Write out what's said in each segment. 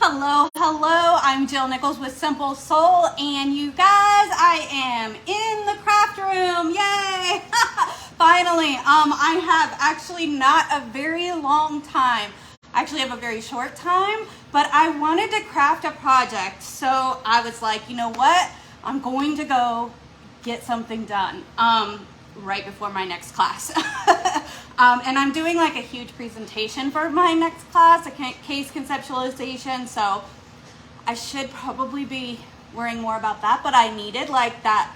Hello, hello, I'm Jill Nichols with Simple Soul, and you guys, I am in the craft room, yay! Finally, I have actually not a very long time. I actually have a very short time, but I wanted to craft a project, so I was like, you know what? I'm going to go get something done right before my next class. And I'm doing like a huge presentation for my next class, a case conceptualization, so I should probably be worrying more about that, but I needed like that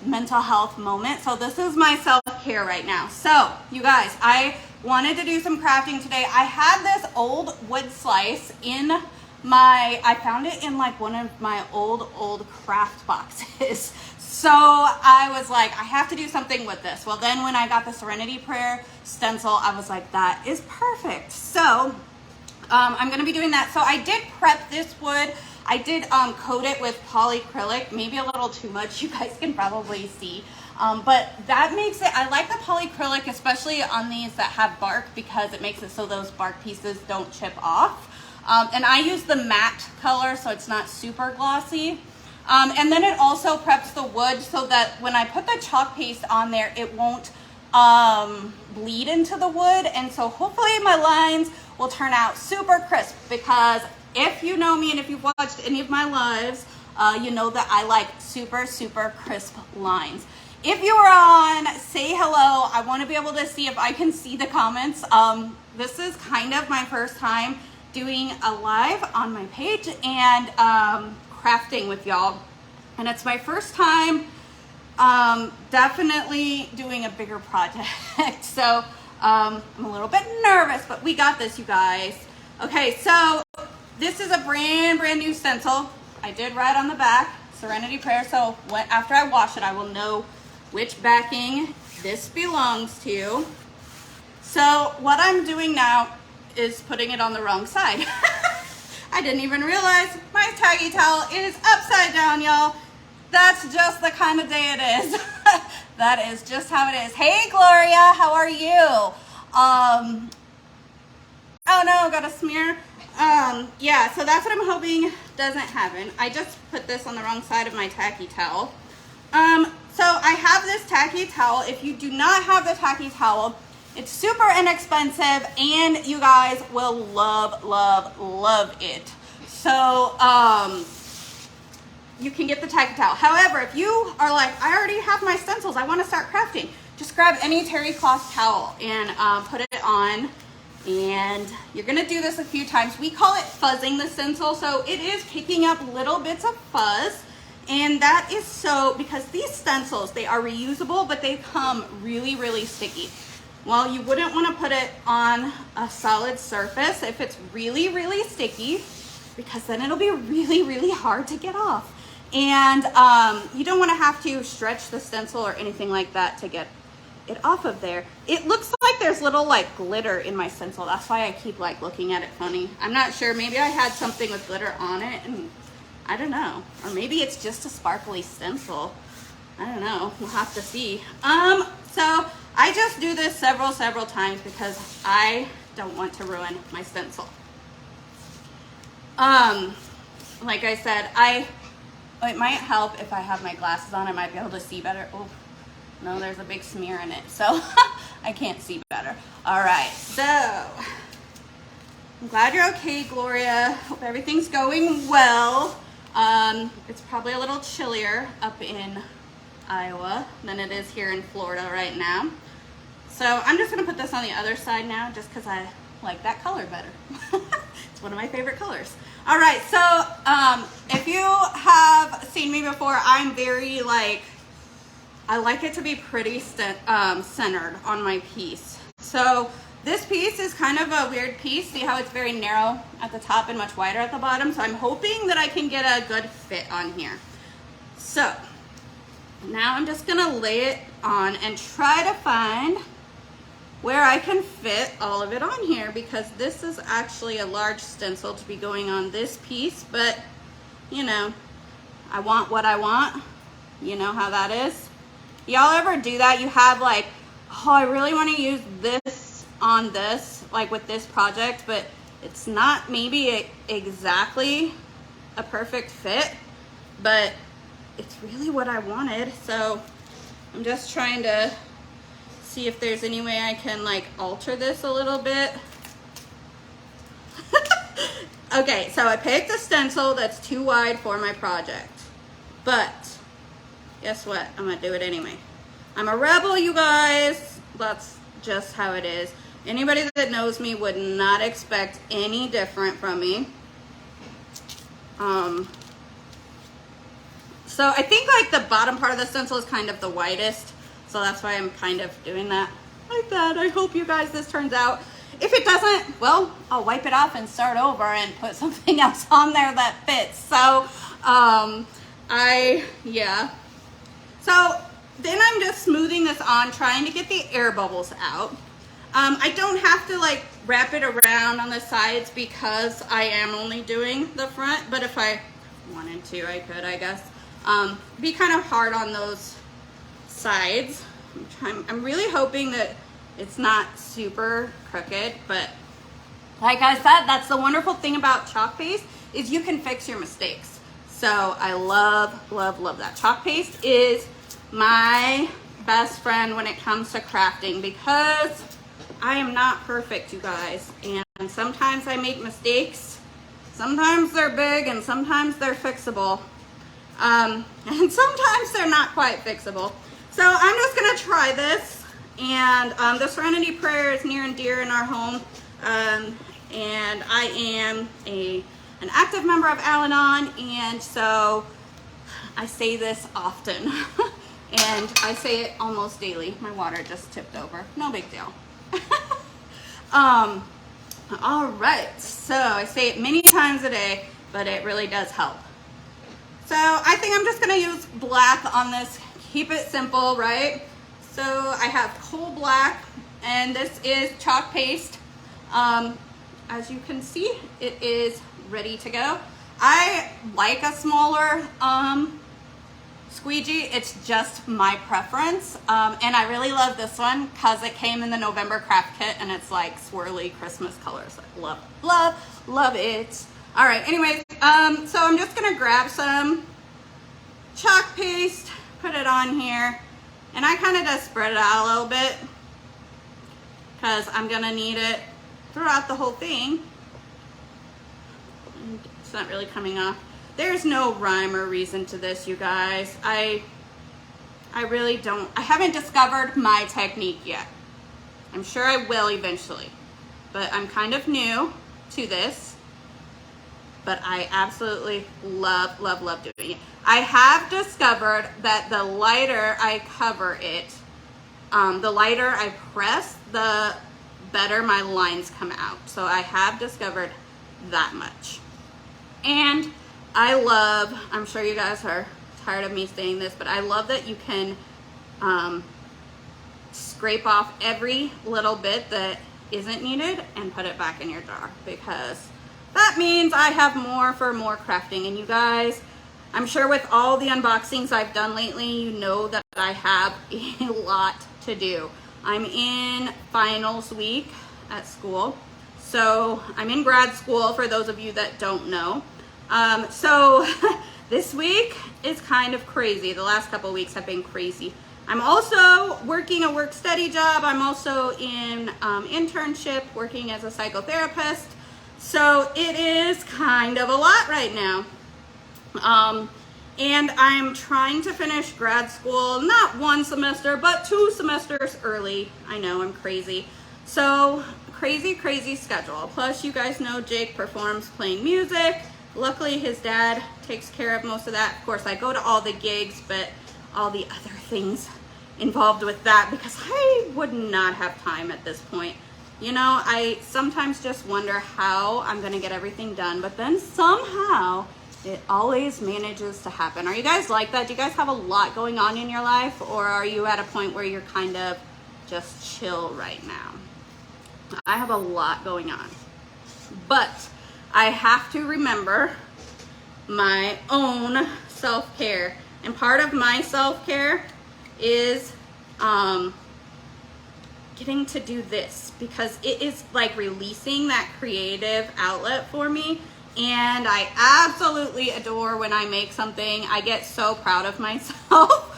mental health moment. So this is my self-care right now. So you guys, I wanted to do some crafting today. I had this old wood slice in I found it in like one of my old craft boxes. So I was like, I have to do something with this. Well, then when I got the Serenity prayer stencil, I was like, that is perfect. So I'm going to be doing that. So I did prep this wood. I did coat it with polyacrylic, maybe a little too much. You guys can probably see. But that makes it, I like the polyacrylic, especially on these that have bark, because it makes it so those bark pieces don't chip off. And I use the matte color, so it's not super glossy. And then it also preps the wood so that when I put the chalk paste on there, it won't bleed into the wood. And so hopefully my lines will turn out super crisp, because if you know me and if you've watched any of my lives, you know that I like super, super crisp lines. If you are on, say hello. I want to be able to see if I can see the comments. This is kind of my first time doing a live on my page and crafting with y'all, and it's my first time definitely doing a bigger project. So I'm a little bit nervous, but we got this, you guys. Okay, so this is a brand new stencil. I did write on the back Serenity prayer, so after I wash it, I will know which backing this belongs to. So what I'm doing now is putting it on the wrong side. I didn't even realize my taggy towel is upside down, y'all. That's just the kind of day it is. That is just how it is. Hey, Gloria, how are you? Oh no, got a smear. Yeah, so that's what I'm hoping doesn't happen. I just put this on the wrong side of my tacky towel. So I have this tacky towel. If you do not have the tacky towel, it's super inexpensive, and you guys will love, love, love it. So you can get the tacky towel. However, if you are like, I already have my stencils, I want to start crafting, just grab any terry cloth towel and put it on. And you're going to do this a few times. We call it fuzzing the stencil, so it is picking up little bits of fuzz. And that is so, because these stencils, they are reusable, but they come really, really sticky. Well, you wouldn't want to put it on a solid surface if it's really, really sticky, because then it'll be really, really hard to get off. And you don't want to have to stretch the stencil or anything like that to get it off of there. It looks like there's little like glitter in my stencil. That's why I keep like looking at it funny. I'm not sure. Maybe I had something with glitter on it, and I don't know. Or maybe it's just a sparkly stencil. I don't know. We'll have to see. So I just do this several times because I don't want to ruin my stencil. Like I said, it might help if I have my glasses on. I might be able to see better. Oh, no, there's a big smear in it, so I can't see better. All right, so I'm glad you're okay, Gloria. Hope everything's going well. It's probably a little chillier up in Iowa than it is here in Florida right now. So I'm just gonna put this on the other side now, just because I like that color better. It's one of my favorite colors. All right, so if you have seen me before, I'm very I like it to be pretty centered on my piece. So this piece is kind of a weird piece. See how it's very narrow at the top and much wider at the bottom? So I'm hoping that I can get a good fit on here. So now I'm just gonna lay it on and try to find where I can fit all of it on here, because this is actually a large stencil to be going on this piece, but you know, I want what I want. You know how that is. Y'all ever do that? You have like, oh, I really want to use this on this, like with this project, but It's not maybe exactly a perfect fit, but it's really what I wanted. So I'm just trying to see if there's any way I can like alter this a little bit. Okay, so I picked a stencil that's too wide for my project, but guess what? I'm gonna do it anyway. I'm a rebel, you guys. That's just how it is. Anybody that knows me would not expect any different from me. So I think like the bottom part of the stencil is kind of the widest, so that's why I'm kind of doing that like that. I hope you guys this turns out. If it doesn't, well, I'll wipe it off and start over and put something else on there that fits. So, yeah. So then I'm just smoothing this on, trying to get the air bubbles out. I don't have to like wrap it around on the sides because I am only doing the front, but if I wanted to, I could, I guess. Be kind of hard on those sides. I'm really hoping that it's not super crooked, but like I said, that's the wonderful thing about chalk paste is you can fix your mistakes. So I love, love, love that. Chalk paste is my best friend when it comes to crafting because I am not perfect, you guys. And sometimes I make mistakes. Sometimes they're big and sometimes they're fixable. And sometimes they're not quite fixable. So I'm just gonna try this. And the Serenity prayer is near and dear in our home. And I am an active member of Al-Anon, and so I say this often. And I say it almost daily. My water just tipped over. No big deal. All right, so I say it many times a day, but it really does help. So I think I'm just gonna use black on this. Keep it simple, right? So I have coal black, and this is chalk paste. As you can see, it is ready to go. I like a smaller squeegee. It's just my preference. And I really love this one because it came in the November craft kit, and it's like swirly Christmas colors. I love, love, love it. All right, anyways, so I'm just gonna grab some chalk paste, put it on here. And I kind of just spread it out a little bit because I'm gonna need it throughout the whole thing. And it's not really coming off. There's no rhyme or reason to this, you guys. I really don't. I haven't discovered my technique yet. I'm sure I will eventually, but I'm kind of new to this. But I absolutely love, love, love doing it. I have discovered that the lighter I cover it, the lighter I press, the better my lines come out. So I have discovered that much. And I love, I'm sure you guys are tired of me saying this, but I love that you can scrape off every little bit that isn't needed and put it back in your jar, because that means I have more for more crafting. And you guys, I'm sure with all the unboxings I've done lately, you know that I have a lot to do. I'm in finals week at school. So I'm in grad school, for those of you that don't know. So this week is kind of crazy. The last couple of weeks have been crazy. I'm also working a work-study job. I'm also in internship, working as a psychotherapist. So it is kind of a lot right now. And I'm trying to finish grad school, not one semester, but 2 semesters early. I know, I'm crazy. So crazy, crazy schedule. Plus, you guys know Jake performs playing music. Luckily, his dad takes care of most of that. Of course, I go to all the gigs, but all the other things involved with that, because I would not have time at this point. You know, I sometimes just wonder how I'm gonna get everything done, but then somehow it always manages to happen. Are you guys like that? Do you guys have a lot going on in your life, or are you at a point where you're kind of just chill right now? I have a lot going on, but I have to remember my own self-care. And part of my self-care is getting to do this because it is like releasing that creative outlet for me. And I absolutely adore when I make something. I get so proud of myself.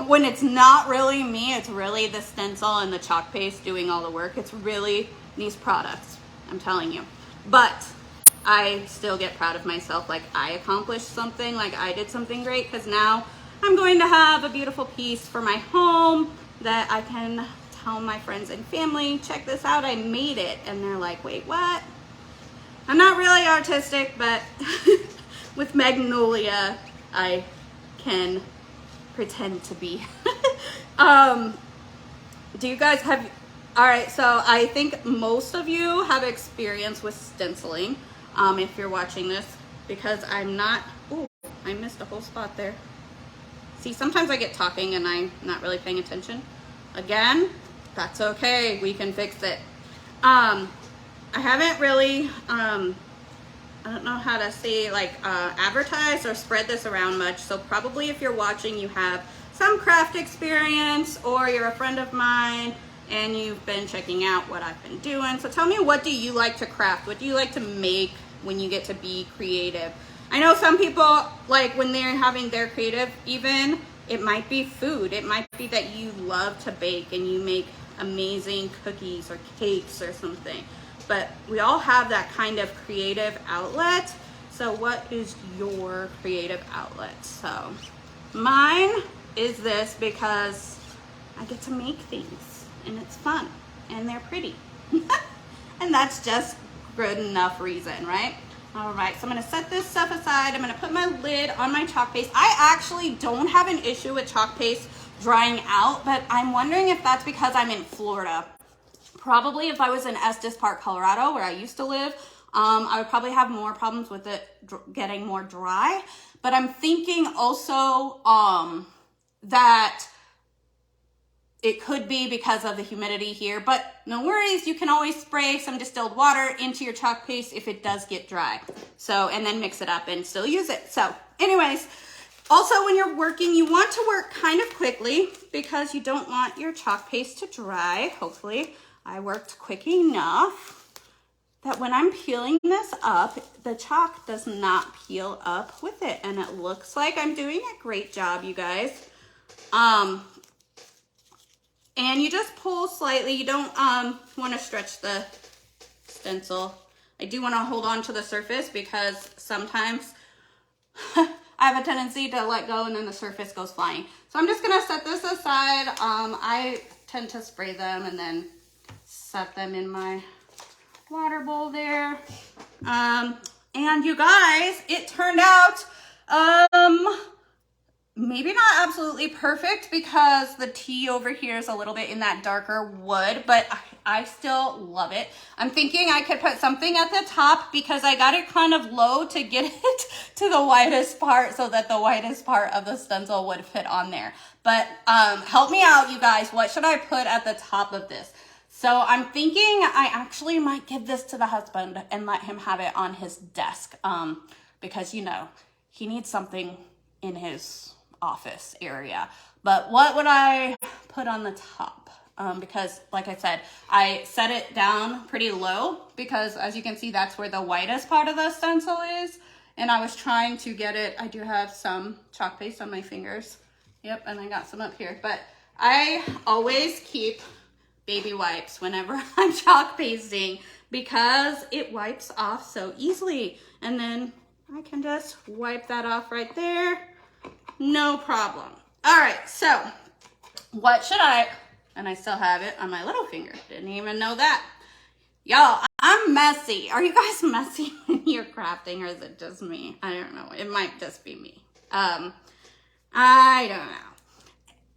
When it's not really me, it's really the stencil and the chalk paste doing all the work. It's really these products, I'm telling you. But I still get proud of myself, like I accomplished something, like I did something great, because now I'm going to have a beautiful piece for my home that I can tell my friends and family, check this out, I made it. And they're like, wait, what? I'm not really artistic, but with Magnolia, I can pretend to be. Do you guys have, all right, so I think most of you have experience with stenciling, if you're watching this, because I'm not, ooh, I missed a whole spot there. See, sometimes I get talking and I'm not really paying attention. Again, that's okay, we can fix it. I haven't really, I don't know how to say, like, advertise or spread this around much. So probably if you're watching, you have some craft experience, or you're a friend of mine and you've been checking out what I've been doing. So tell me, what do you like to craft? What do you like to make when you get to be creative? I know some people, like when they're having their creative, even, it might be food. It might be that you love to bake and you make amazing cookies or cakes or something. But we all have that kind of creative outlet. So what is your creative outlet? So mine is this, because I get to make things and it's fun and they're pretty. And that's just good enough reason, right? All right, so I'm gonna set this stuff aside. I'm gonna put my lid on my chalk paste. I actually don't have an issue with chalk paste drying out, but I'm wondering if that's because I'm in Florida. Probably if I was in Estes Park, Colorado, where I used to live, I would probably have more problems with it getting more dry. But I'm thinking also that it could be because of the humidity here, but no worries, you can always spray some distilled water into your chalk paste if it does get dry. So, and then mix it up and still use it. So anyways, also when you're working, you want to work kind of quickly because you don't want your chalk paste to dry. Hopefully I worked quick enough that when I'm peeling this up, the chalk does not peel up with it. And it looks like I'm doing a great job, you guys. And you just pull slightly. You don't want to stretch the stencil. I do want to hold on to the surface because sometimes I have a tendency to let go and then the surface goes flying. So I'm just going to set this aside. I tend to spray them and then set them in my water bowl there. And you guys, it turned out maybe not absolutely perfect because the tea over here is a little bit in that darker wood, but I still love it. I'm thinking I could put something at the top because I got it kind of low to get it to the widest part so that the widest part of the stencil would fit on there. But help me out, you guys. What should I put at the top of this? So I'm thinking I actually might give this to the husband and let him have it on his desk because, you know, he needs something in his office area. But what would I put on the top? Because like I said, I set it down pretty low because as you can see, that's where the whitest part of the stencil is. And I was trying to get it. I do have some chalk paste on my fingers. Yep, and I got some up here. But I always keep baby wipes whenever I'm chalk pasting because it wipes off so easily. And then I can just wipe that off right there. No problem. All right, so what should and I still have it on my little finger. Didn't even know that. Y'all, I'm messy. Are you guys messy when you're crafting, or is it just me? I don't know. It might just be me. I don't know.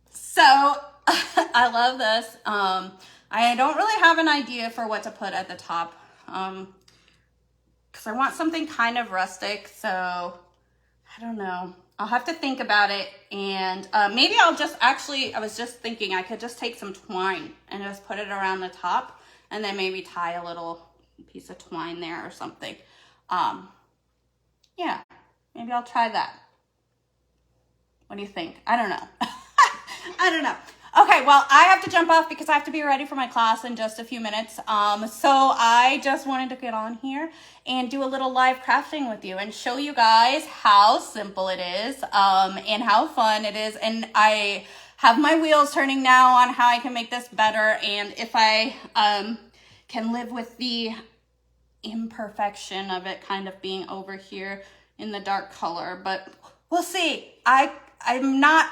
So I love this. I don't really have an idea for what to put at the top because I want something kind of rustic. So I don't know. I'll have to think about it, and maybe I'll just I was just thinking I could just take some twine and just put it around the top and then maybe tie a little piece of twine there or something. Yeah, maybe I'll try that. What do you think? I don't know. I don't know. Okay, well, I have to jump off because I have to be ready for my class in just a few minutes. So I just wanted to get on here and do a little live crafting with you and show you guys how simple it is and how fun it is. And I have my wheels turning now on how I can make this better, and if I can live with the imperfection of it kind of being over here in the dark color, but we'll see. I'm not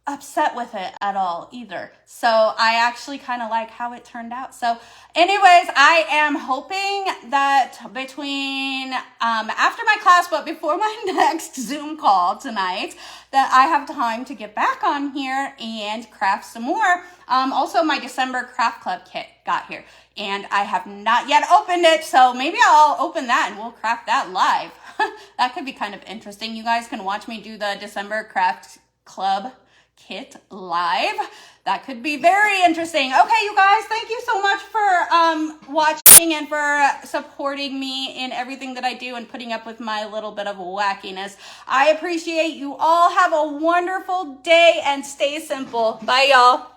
upset with it at all either. So I actually kind of like how it turned out. So anyways, I am hoping that between after my class, but before my next Zoom call tonight, that I have time to get back on here and craft some more. Also, my December craft club kit got here and I have not yet opened it, so maybe I'll open that and we'll craft that live. That could be kind of interesting. You guys can watch me do the December craft club kit live. That could be very interesting. Okay, you guys, thank you so much for watching and for supporting me in everything that I do and putting up with my little bit of wackiness. I appreciate you all. Have a wonderful day and stay simple. Bye, y'all.